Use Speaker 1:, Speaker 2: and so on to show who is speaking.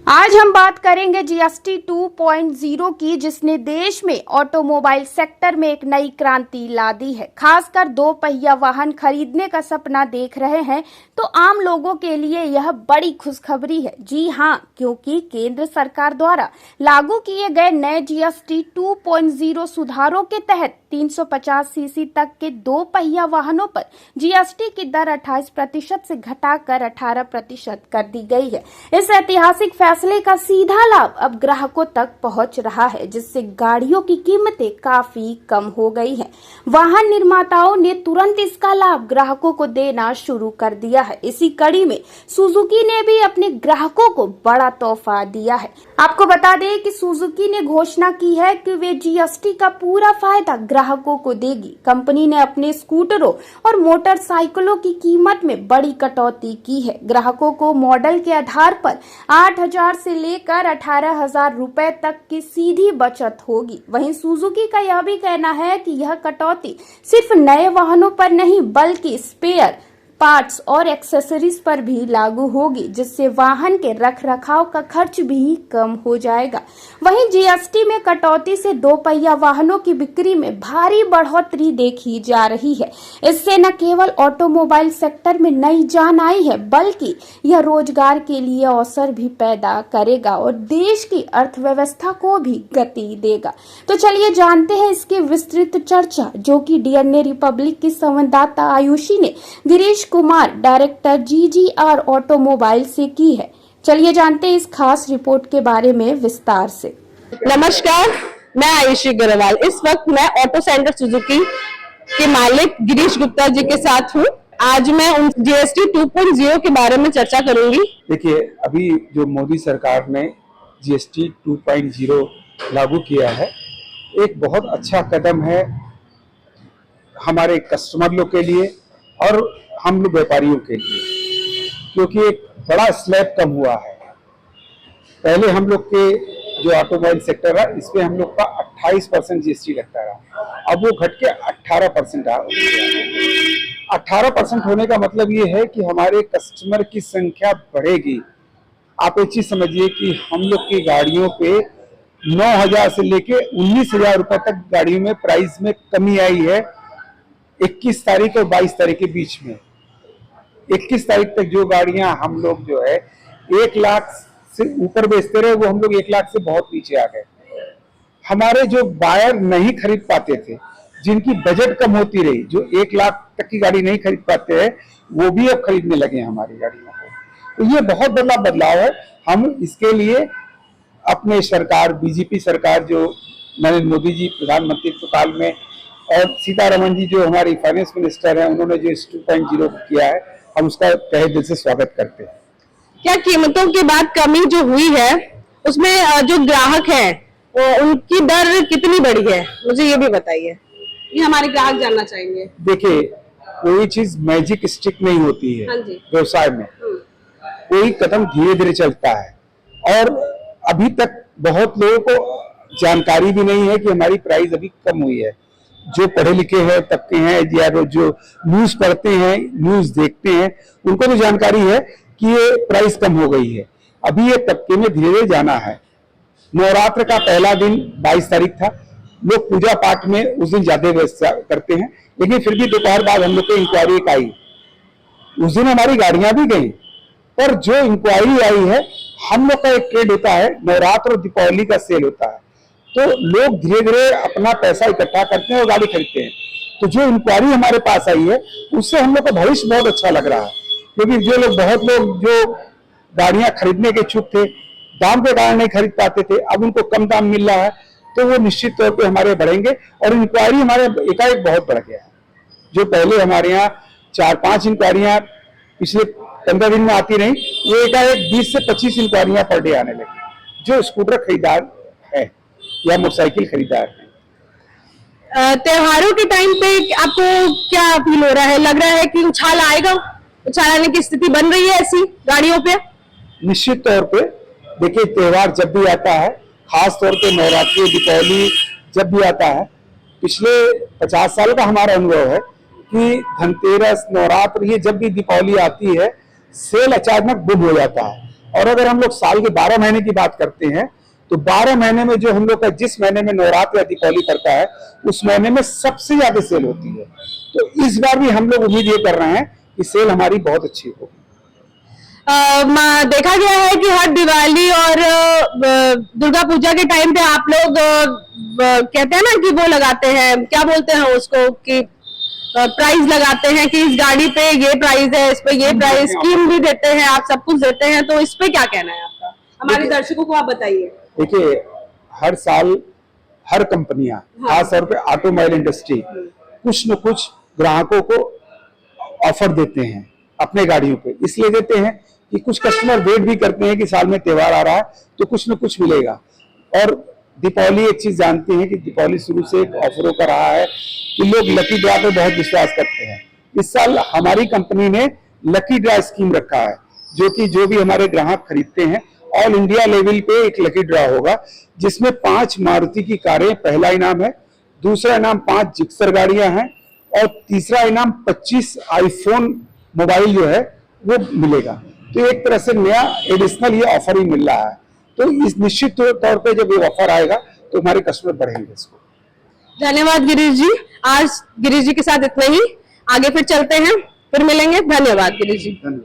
Speaker 1: आज हम बात करेंगे जीएसटी 2.0 की, जिसने देश में ऑटोमोबाइल सेक्टर में एक नई क्रांति ला दी है। खासकर दो पहिया वाहन खरीदने का सपना देख रहे हैं तो आम लोगों के लिए यह बड़ी खुशखबरी है। जी हां, क्योंकि केंद्र सरकार द्वारा लागू किए गए नए जीएसटी 2.0 सुधारों के तहत 350 सीसी तक के दो पहिया वाहनों पर जीएसटी की दर 28% से घटाकर 18% कर दी गई है। इस ऐतिहासिक फैसले का सीधा लाभ अब ग्राहकों तक पहुंच रहा है, जिससे गाड़ियों की कीमतें काफी कम हो गई हैं। वाहन निर्माताओं ने तुरंत इसका लाभ ग्राहकों को देना शुरू कर दिया है। इसी कड़ी में सुजुकी ने भी अपने ग्राहकों को बड़ा तोहफा दिया है। आपको बता दें कि सुजुकी ने घोषणा की है कि वे जीएसटी का पूरा फायदा ग्राहकों को देगी। कंपनी ने अपने स्कूटरों और मोटरसाइकिलों की कीमत में बड़ी कटौती की है। ग्राहकों को मॉडल के आधार पर 8,000 से लेकर 18,000 रुपए तक की सीधी बचत होगी। वहीं सुजुकी का यह भी कहना है कि यह कटौती सिर्फ नए वाहनों पर नहीं बल्कि स्पेयर पार्ट्स और एक्सेसरीज पर भी लागू होगी, जिससे वाहन के रखरखाव का खर्च भी कम हो जाएगा। वहीं जीएसटी में कटौती से दो पहिया वाहनों की बिक्री में भारी बढ़ोतरी देखी जा रही है। इससे न केवल ऑटोमोबाइल सेक्टर में नई जान आई है, बल्कि यह रोजगार के लिए अवसर भी पैदा करेगा और देश की अर्थव्यवस्था को भी गति देगा। तो चलिए जानते हैं इसकी विस्तृत चर्चा, जो कि डीएनए रिपब्लिक की संवाददाता आयुषी ने Girish Kumar, director GGR automobile से की है। चलिए जानते हैं इस खास रिपोर्ट के बारे में विस्तार से।
Speaker 2: नमस्कार, मैं आयुषी ग्रेवाल। इस वक्त मैं ऑटो सेंटर सुजुकी के मालिक गिरीश गुप्ता जी के साथ हूँ। आज मैं उन जीएसटी 2.0 के बारे में चर्चा करूंगी।
Speaker 3: देखिए, अभी जो मोदी सरकार ने जीएसटी 2.0 लागू किया है, एक बहुत अच्छा कदम है हमारे कस्टमर लोग के लिए और हम लोग व्यापारियों के लिए, क्योंकि एक बड़ा स्लैब कम हुआ है। पहले हम लोग के जो ऑटोमोबाइल सेक्टर है, इसमें हम लोग का 28% जीएसटी लगता रहा, अब वो घट के 18% आ गया। 18% होने का मतलब ये है कि हमारे कस्टमर की संख्या बढ़ेगी। आप एक चीज समझिए कि हम लोग की गाड़ियों पे 9,000 से लेके 19,000 रुपए तक गाड़ियों में प्राइस में कमी आई है 21 तारीख और 22 तारीख के बीच में। 21 तारीख तक जो गाड़ियां हम लोग जो है 1 लाख से ऊपर बेचते रहे, वो हम लोग 1 लाख से बहुत नीचे आ गए। हमारे जो बायर नहीं खरीद पाते थे, जिनकी बजट कम होती रही, जो 1 लाख तक की गाड़ी नहीं खरीद पाते हैं, वो भी अब खरीदने लगे हमारी गाड़ियों को। तो ये बहुत बड़ा बदलाव है। हम इसके लिए अपने सरकार, बीजेपी सरकार जो नरेंद्र मोदी जी प्रधानमंत्री काल में और सीतारमण जी जो हमारी फाइनेंस मिनिस्टर हैं, उन्होंने जो इस 2.0 किया है, हम उसका तहे दिल से स्वागत करते हैं।
Speaker 2: क्या कीमतों के बाद कमी जो हुई है, उसमें जो ग्राहक है उनकी दर कितनी बढ़ी है, मुझे ये भी बताइए। ये हमारे ग्राहक जानना चाहेंगे।
Speaker 3: देखिए, कोई चीज मैजिक स्टिक नहीं होती है।
Speaker 2: हाँ जी।
Speaker 3: व्यवसाय में कोई कदम धीरे धीरे चलता है, और अभी तक बहुत लोगों को जानकारी भी नहीं है कि हमारी प्राइस अभी कम हुई है। जो पढ़े लिखे हैं तबके हैं या जो न्यूज पढ़ते हैं, न्यूज देखते हैं, उनको तो जानकारी है कि ये प्राइस कम हो गई है। अभी ये तबके में धीरे धीरे जाना है। नवरात्र का पहला दिन 22 तारीख था। लोग पूजा पाठ में उस दिन ज्यादा व्यस्त करते हैं, लेकिन फिर भी दोपहर बाद हम लोग को इंक्वायरी एक आई। उस दिन हमारी गाड़ियां भी गई, पर जो इंक्वायरी आई है, हम लोग का एक ट्रेड होता है, नवरात्र और दीपावली का सेल होता है, तो लोग धीरे धीरे अपना पैसा इकट्ठा करते हैं और गाड़ी खरीदते हैं। तो जो इंक्वायरी हमारे पास आई है, उससे हम लोग का भविष्य बहुत अच्छा लग रहा है, क्योंकि बहुत लोग जो गाड़ियां खरीदने के इच्छुक थे, दाम के कारण नहीं खरीद पाते थे, अब उनको कम दाम मिल रहा है, तो वो निश्चित तौर पे हमारे बढ़ेंगे। और इंक्वायरी हमारे एकाएक बहुत बढ़ गया है। जो पहले हमारे यहाँ 4-5 इंक्वायरियां पिछले 15 दिन में आती रही, वो एकाएक 20 से 25 इंक्वायरियां पर डे आने लगी, जो स्कूटर खरीदार है या मोटरसाइकिल खरीदार है।
Speaker 2: त्योहारों के टाइम पे आपको क्या फील हो रहा है? लग रहा है कि उछाल आएगा, उछाल आने की स्थिति बन रही है ऐसी गाड़ियों पे?
Speaker 3: निश्चित तौर पे देखिए, त्योहार जब भी आता है, खास तौर पे नवरात्रि, दीपावली जब भी आता है, पिछले 50 साल का हमारा अनुभव है कि धनतेरस, नवरात्र, ये जब भी दीपावली आती है, सेल अचानक बुम हो जाता है। और अगर हम लोग साल के 12 महीने की बात करते हैं तो 12 महीने में जो हम लोग का जिस महीने में नवरात्र या दीपावली पड़ता है उस महीने में सबसे ज्यादा सेल होती है। तो इस बार भी हम लोग उम्मीद ये कर रहे हैं कि सेल हमारी बहुत अच्छी होगी।
Speaker 2: देखा गया है कि हर दिवाली और दुर्गा पूजा के टाइम पे आप लोग कहते हैं ना कि वो लगाते हैं, क्या बोलते हैं उसको, कि प्राइस लगाते हैं कि इस गाड़ी पे ये प्राइस है, इस पे ये प्राइस, स्कीम भी देते हैं, आप सब कुछ देते हैं, तो इस पे क्या कहना है आपका? हमारे दर्शकों को आप बताइए।
Speaker 3: देखिए, हर साल हर कंपनियां, खास तौर पे ऑटोमोबाइल इंडस्ट्री कुछ न कुछ ग्राहकों को ऑफर देते हैं अपने गाड़ियों पे। इसलिए देते हैं कि कुछ कस्टमर वेट भी करते हैं कि साल में त्योहार आ रहा है तो कुछ न कुछ मिलेगा। और दीपावली एक चीज जानते हैं कि दीपावली शुरू से एक ऑफरों का रहा है कि लोग लकी ड्रा पे बहुत विश्वास करते हैं। इस साल हमारी कंपनी ने लकी ड्रा स्कीम रखा है, जो भी हमारे ग्राहक खरीदते हैं ऑल इंडिया लेवल पे एक लकी ड्रा होगा, जिसमें 5 मारुति की कारें पहला इनाम है, दूसरा इनाम 5 जिक्सर गाड़ियां हैं और तीसरा इनाम 25 आईफोन मोबाइल जो है वो मिलेगा। तो एक तरह से नया एडिशनल ये ऑफर ही मिल रहा है। तो इस निश्चित तौर पे जब ये ऑफर आएगा तो हमारे कस्टमर बढ़ेंगे इसको।
Speaker 2: धन्यवाद गिरीश जी। आज गिरीश जी के साथ इतना ही, आगे फिर चलते हैं, फिर मिलेंगे। धन्यवाद गिरीश जी।
Speaker 3: धन्यवाद।